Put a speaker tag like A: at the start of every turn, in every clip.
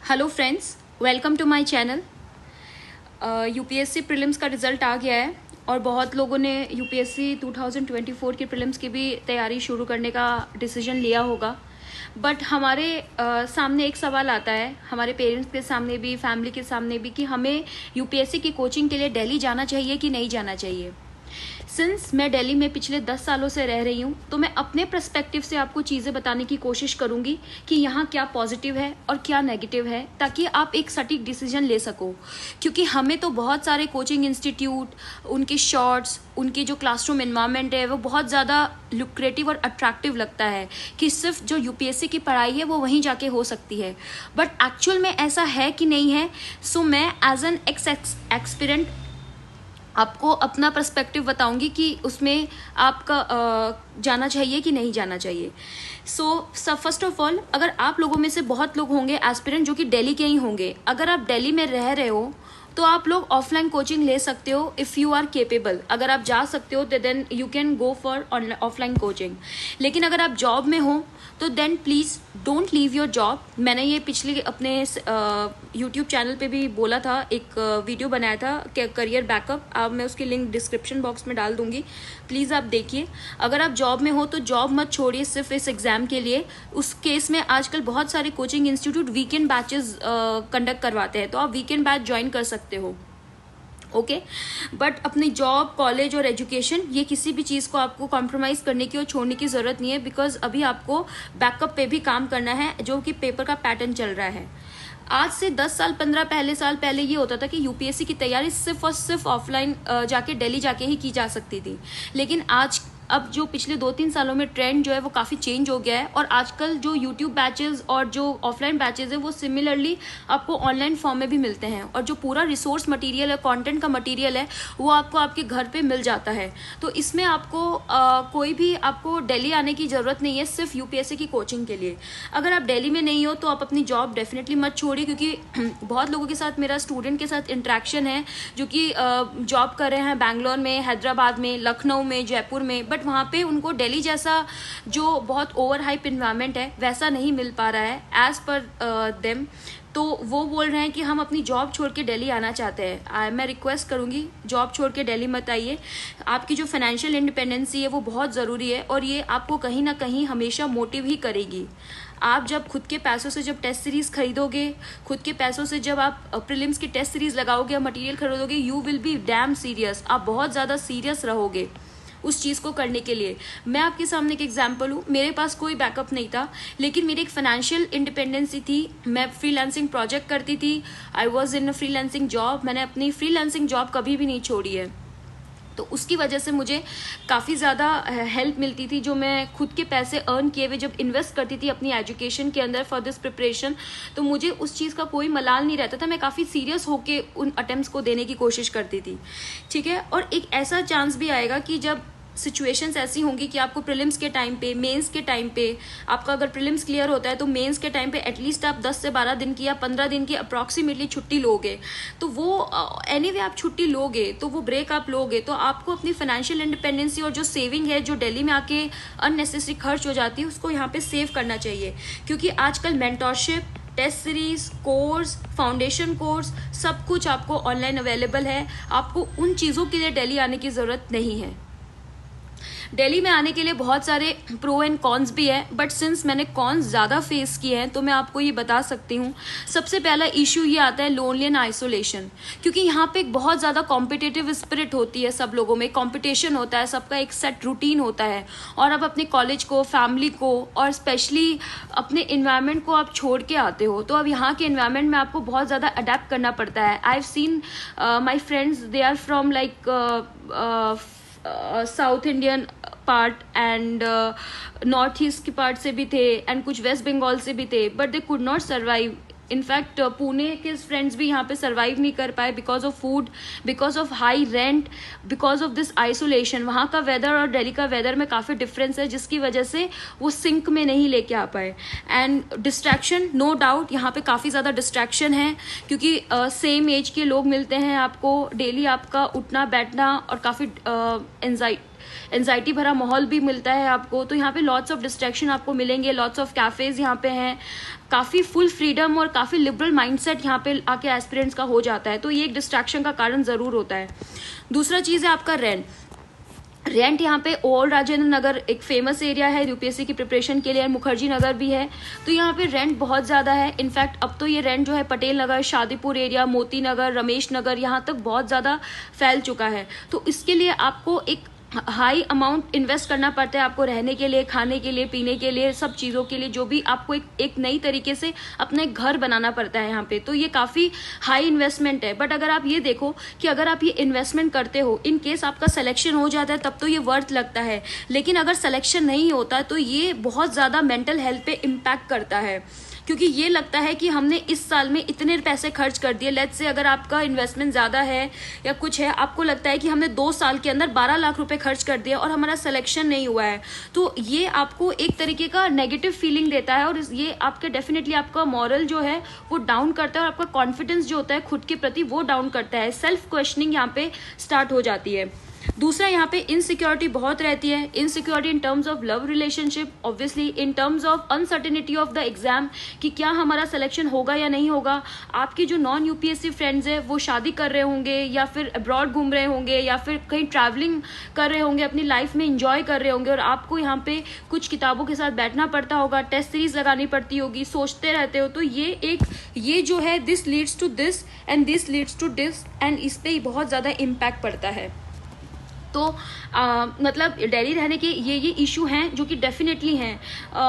A: Hello friends, welcome to my channel. UPSC prelims का result आ गया है और बहुत लोगों ने यूपीएससी 2024 की प्रीलिम्स की भी तैयारी शुरू करने का डिसीजन लिया होगा। बट हमारे सामने एक सवाल आता है, हमारे पेरेंट्स के सामने भी, फैमिली के सामने भी, कि हमें यूपीएससी की कोचिंग के लिए दिल्ली जाना चाहिए कि नहीं जाना चाहिए। सिंस मैं दिल्ली में पिछले 10 सालों से रह रही हूँ, तो मैं अपने पर्सपेक्टिव से आपको चीज़ें बताने की कोशिश करूँगी कि यहाँ क्या पॉजिटिव है और क्या नेगेटिव है, ताकि आप एक सटीक डिसीजन ले सको। क्योंकि हमें तो बहुत सारे कोचिंग इंस्टीट्यूट, उनके शॉर्ट्स, उनकी जो क्लासरूम इन्वायरमेंट है वो बहुत ज़्यादा लुक्रेटिव और अट्रैक्टिव लगता है कि सिर्फ जो यूपीएससी की पढ़ाई है वो वहीं जाके हो सकती है। बट एक्चुअल में ऐसा है कि नहीं है। सो मैं एज एन एक्सपीरियंट आपको अपना पर्सपेक्टिव बताऊंगी कि उसमें आपका जाना चाहिए कि नहीं जाना चाहिए। सो फर्स्ट ऑफ ऑल, अगर आप लोगों में से बहुत लोग होंगे एस्पिरेंट जो कि दिल्ली के ही होंगे, अगर आप दिल्ली में रह रहे हो तो आप लोग ऑफलाइन कोचिंग ले सकते हो इफ़ यू आर केपेबल। अगर आप जा सकते हो तो then you can go for offline coaching. लेकिन अगर आप जॉब में हो तो then please don't leave your job. मैंने ये पिछले अपने यूट्यूब चैनल पे भी बोला था, एक वीडियो बनाया था करियर बैकअप। अब मैं उसकी लिंक डिस्क्रिप्शन बॉक्स में डाल दूंगी, प्लीज़ आप देखिए। अगर आप जॉब में हो तो जॉब मत छोड़िए सिर्फ इस एग्ज़ाम के लिए। उस केस में आजकल बहुत सारे coaching institute weekend batches conduct करवाते हैं, तो आप वीकेंड बैच ज्वाइन कर सकते हो। ओके, बट अपनी जॉब, कॉलेज और एजुकेशन, ये किसी भी चीज़ को आपको कॉम्प्रोमाइज़ करने की और छोड़ने की ज़रूरत नहीं है, बिकॉज अभी आपको बैकअप पे भी काम करना है, जो कि पेपर का पैटर्न चल रहा है। आज से 10 साल 15 साल पहले ये होता था कि यूपीएससी की तैयारी सिर्फ और सिर्फ ऑफलाइन जाके दिल्ली जाके ही की जा सकती थी। लेकिन अब जो पिछले 2-3 सालों में ट्रेंड जो है वो काफ़ी चेंज हो गया है, और आजकल जो यूट्यूब बैचेस और जो ऑफलाइन बैचेस है वो सिमिलरली आपको ऑनलाइन फॉर्म में भी मिलते हैं, और जो पूरा रिसोर्स मटेरियल है, कंटेंट का मटेरियल है, वो आपको आपके घर पे मिल जाता है। तो इसमें आपको कोई भी आपको दिल्ली आने की ज़रूरत नहीं है सिर्फ यूपीएससी की कोचिंग के लिए। अगर आप दिल्ली में नहीं हो तो आप अपनी जॉब डेफिनेटली मत छोड़िए, क्योंकि बहुत लोगों के साथ मेरा स्टूडेंट के साथ इंट्रैक्शन है जो कि जॉब कर रहे हैं बैंगलोर में, हैदराबाद में, लखनऊ में, जयपुर में, बट वहाँ पे उनको दिल्ली जैसा जो बहुत ओवर हाइप इन्वायरमेंट है वैसा नहीं मिल पा रहा है एज पर देम। तो वो बोल रहे हैं कि हम अपनी जॉब छोड़ के दिल्ली आना चाहते हैं। मैं रिक्वेस्ट करूंगी, जॉब छोड़ के दिल्ली मत आइए। आपकी जो फाइनेंशियल इंडिपेंडेंसी है वो बहुत ज़रूरी है, और ये आपको कहीं ना कहीं हमेशा मोटिव ही करेगी। आप जब खुद के पैसों से जब टेस्ट सीरीज़ खरीदोगे, खुद के पैसों से जब आप प्रीलिम्स की टेस्ट सीरीज़ लगाओगे, मटेरियल खरीदोगे, you will be dam serious. आप बहुत ज़्यादा सीरियस रहोगे उस चीज़ को करने के लिए। मैं आपके सामने एक एग्जांपल हूँ, मेरे पास कोई बैकअप नहीं था, लेकिन मेरी एक फाइनेंशियल इंडिपेंडेंसी थी। मैं फ्रीलांसिंग प्रोजेक्ट करती थी, I was in a freelancing job. मैंने अपनी फ्रीलांसिंग जॉब कभी भी नहीं छोड़ी है, तो उसकी वजह से मुझे काफ़ी ज़्यादा हेल्प मिलती थी, जो मैं खुद के पैसे अर्न किए हुए जब इन्वेस्ट करती थी अपनी एजुकेशन के अंदर फॉर दिस प्रिपरेशन, तो मुझे उस चीज़ का कोई मलाल नहीं रहता था। मैं काफ़ी सीरियस होके उन अटेम्प्ट्स को देने की कोशिश करती थी, ठीक है। और एक ऐसा चांस भी आएगा कि जब सिचुएशंस ऐसी होंगी कि आपको प्रीलिम्स के टाइम पे, मेंस के टाइम पे, आपका अगर प्रीलिम्स क्लियर होता है तो मेंस के टाइम पे एटलीस्ट आप 10 से 12 दिन की या 15 दिन की अप्रॉक्सीमेटली छुट्टी लोगे। तो वो एनीवे आप छुट्टी लोगे तो वो ब्रेक आप लोगे, तो आपको अपनी फाइनेंशियल इंडिपेंडेंसी और जो सेविंग है, जो दिल्ली में आके अननेसेसरी खर्च हो जाती है, उसको यहाँ पे सेव करना चाहिए। क्योंकि आजकल mentorship, test series, course, foundation course, सब कुछ आपको ऑनलाइन अवेलेबल है। आपको उन चीज़ों के लिए दिल्ली आने की ज़रूरत नहीं है। दिल्ली में आने के लिए बहुत सारे प्रो एंड कॉन्स भी है, बट सिंस मैंने कॉन्स ज़्यादा फेस किए हैं तो मैं आपको ये बता सकती हूँ। सबसे पहला इशू ये आता है लोनली एंड आइसोलेशन, क्योंकि यहाँ पे एक बहुत ज़्यादा कॉम्पिटिटिव स्पिरिट होती है, सब लोगों में कंपटीशन होता है, सबका एक सेट रूटीन होता है, और आप अपने कॉलेज को, फैमिली को और स्पेशली अपने इन्वायरमेंट को आप छोड़ के आते हो, तो अब यहाँ के इन्वायरमेंट में आपको बहुत ज़्यादा अडेप्ट करना पड़ता है। I have seen my friends, they are from like South Indian part and North East की पार्ट से भी थे, एंड कुछ वेस्ट बंगाल से भी थे, but they could not survive. In fact Pune के फ्रेंड्स भी यहाँ पे सर्वाइव नहीं कर पाए because of food, because of high rent, because of this isolation. वहाँ का वेदर और दिल्ली का वेदर में काफ़ी डिफरेंस है, जिसकी वजह से वो सिंक में नहीं लेके आ पाए। एंड डिस्ट्रैक्शन, नो डाउट यहाँ पे काफ़ी ज़्यादा डिस्ट्रैक्शन है, क्योंकि सेम एज के लोग मिलते हैं आपको डेली, आपका उठना बैठना और काफ़ी एंजाइटी भरा माहौल भी मिलता है आपको। तो यहाँ पे लॉट्स ऑफ डिस्ट्रैक्शन आपको मिलेंगे, लॉट्स ऑफ कैफेज यहाँ पे हैं, काफ़ी फुल फ्रीडम और काफ़ी लिबरल माइंडसेट यहाँ पे आके एस्पिरेंट्स का हो जाता है, तो ये एक डिस्ट्रैक्शन का कारण ज़रूर होता है। दूसरा चीज़ है आपका रेंट यहाँ पे ओल्ड राजेंद्र नगर एक फेमस एरिया है यूपीएससी की प्रिपरेशन के लिए, और मुखर्जी नगर भी है, तो यहाँ पे रेंट बहुत ज़्यादा है। इनफैक्ट अब तो ये रेंट जो है पटेल नगर, शादीपुर एरिया, मोती नगर, रमेश नगर, यहाँ तक बहुत ज़्यादा फैल चुका है। तो इसके लिए आपको एक हाई अमाउंट इन्वेस्ट करना पड़ता है आपको रहने के लिए, खाने के लिए, पीने के लिए, सब चीज़ों के लिए, जो भी आपको एक नई तरीके से अपने घर बनाना पड़ता है यहाँ पे, तो ये काफ़ी हाई इन्वेस्टमेंट है। बट अगर आप ये देखो कि अगर आप ये इन्वेस्टमेंट करते हो, इन केस आपका सिलेक्शन हो जाता है तब तो ये वर्थ लगता है, लेकिन अगर सिलेक्शन नहीं होता तो ये बहुत ज़्यादा मेंटल हेल्थ पे इम्पैक्ट करता है, क्योंकि ये लगता है कि हमने इस साल में इतने पैसे खर्च कर दिए। लेट्स से अगर आपका इन्वेस्टमेंट ज़्यादा है या कुछ है, आपको लगता है कि हमने 2 साल के अंदर 12 लाख रुपए खर्च कर दिया और हमारा सिलेक्शन नहीं हुआ है, तो ये आपको एक तरीके का नेगेटिव फीलिंग देता है, और ये आपके डेफिनेटली आपका मॉरल जो है वो डाउन करता है, और आपका कॉन्फिडेंस जो होता है खुद के प्रति वो डाउन करता है। सेल्फ क्वेश्चनिंग यहाँ पे स्टार्ट हो जाती है। दूसरा, यहाँ पे इनसिक्योरिटी बहुत रहती है। Insecurity in terms of love relationship, obviously in terms of uncertainty of the exam, कि क्या हमारा सिलेक्शन होगा या नहीं होगा। आपके जो नॉन यूपीएससी फ्रेंड्स है वो शादी कर रहे होंगे, या फिर अब्रॉड घूम रहे होंगे, या फिर कहीं ट्रैवलिंग कर रहे होंगे, अपनी लाइफ में इंजॉय कर रहे होंगे, और आपको यहाँ पे कुछ किताबों के साथ बैठना पड़ता होगा, टेस्ट सीरीज लगानी पड़ती होगी, सोचते रहते हो, तो ये जो है this leads to this and this leads to this, and इस पर बहुत ज़्यादा इम्पैक्ट पड़ता है। तो मतलब दिल्ली रहने के ये इशू हैं जो कि डेफिनेटली हैं।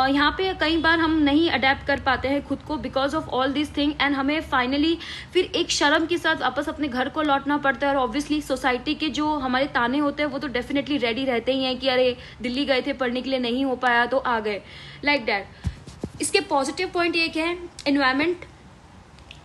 A: यहाँ पे कई बार हम नहीं अडेप्ट कर पाते हैं खुद को because of all this thing, and हमें फाइनली फिर एक शर्म के साथ वापस अपने घर को लौटना पड़ता है। और ऑब्वियसली सोसाइटी के जो हमारे ताने होते हैं वो तो डेफिनेटली रेडी रहते ही हैं कि अरे दिल्ली गए थे पढ़ने के लिए, नहीं हो पाया तो आ गए, लाइक दैट। इसके पॉजिटिव पॉइंट एक है एनवायरमेंट,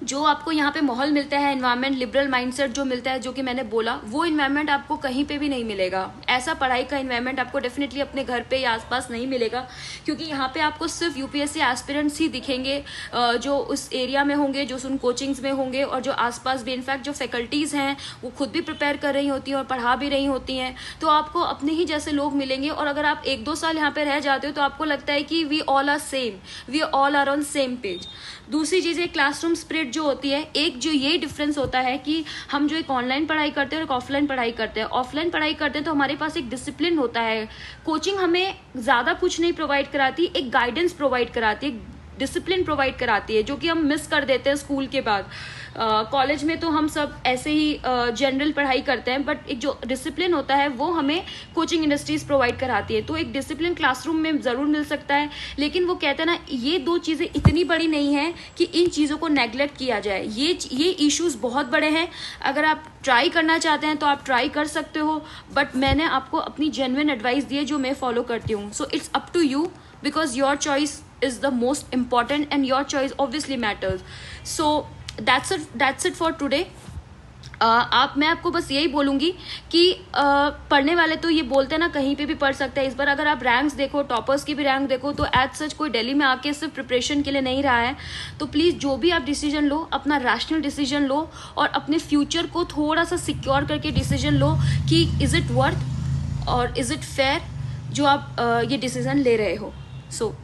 A: जो आपको यहाँ पे माहौल मिलता है, एनवायरनमेंट, लिबरल माइंडसेट जो मिलता है, जो कि मैंने बोला, वो एनवायरनमेंट आपको कहीं पे भी नहीं मिलेगा। ऐसा पढ़ाई का एनवायरनमेंट आपको डेफिनेटली अपने घर पे या आसपास नहीं मिलेगा, क्योंकि यहाँ पे आपको सिर्फ यूपीएससी एस्पिरेंट्स ही दिखेंगे जो उस एरिया में होंगे, जो उन कोचिंग्स में होंगे, और जो आसपास भी इनफैक्ट जो फैकल्टीज़ हैं वो खुद भी प्रिपेयर कर रही होती हैं और पढ़ा भी रही होती हैं, तो आपको अपने ही जैसे लोग मिलेंगे। और अगर आप 1-2 साल यहाँ पे रह जाते हो तो आपको लगता है कि we all are same, we all are on same page. दूसरी चीज़ है क्लासरूम स्पिरिट जो होती है। एक जो ये डिफरेंस होता है कि हम जो एक ऑनलाइन पढ़ाई करते हैं और एक ऑफलाइन पढ़ाई करते हैं। ऑफलाइन पढ़ाई करते हैं तो हमारे पास एक डिसिप्लिन होता है, कोचिंग हमें ज़्यादा कुछ नहीं प्रोवाइड कराती, एक गाइडेंस प्रोवाइड कराती है, डिसिप्लिन प्रोवाइड कराती है, जो कि हम मिस कर देते हैं स्कूल के बाद। कॉलेज में तो हम सब ऐसे ही जनरल पढ़ाई करते हैं, बट एक जो डिसिप्लिन होता है वो हमें कोचिंग इंडस्ट्रीज प्रोवाइड कराती है। तो एक डिसिप्लिन क्लासरूम में ज़रूर मिल सकता है, लेकिन वो कहते हैं ना, ये 2 चीज़ें इतनी बड़ी नहीं है कि इन चीज़ों को नेग्लेक्ट किया जाए। ये इश्यूज बहुत बड़े हैं। अगर आप ट्राई करना चाहते हैं तो आप ट्राई कर सकते हो, बट मैंने आपको अपनी जेन्युइन एडवाइस दी है जो मैं फॉलो करती हूँ। So it's up to you, because your choice is the most important and your choice obviously matters. So that's it for today. मैं आपको बस यही बोलूंगी कि पढ़ने वाले तो ये बोलते हैं ना कहीं पे भी पढ़ सकते हैं। इस बार अगर आप रैंक्स देखो, टॉपर्स की भी रैंक देखो, तो एज सच कोई दिल्ली में आके सिर्फ प्रिपरेशन के लिए नहीं रहा है। तो प्लीज़ जो भी आप डिसीजन लो, अपना रैशनल डिसीजन लो और अपने फ्यूचर को थोड़ा सा सिक्योर करके डिसीजन लो कि इज़ इट वर्थ और इज़ इट फेयर जो आप ये डिसीजन ले रहे हो। सो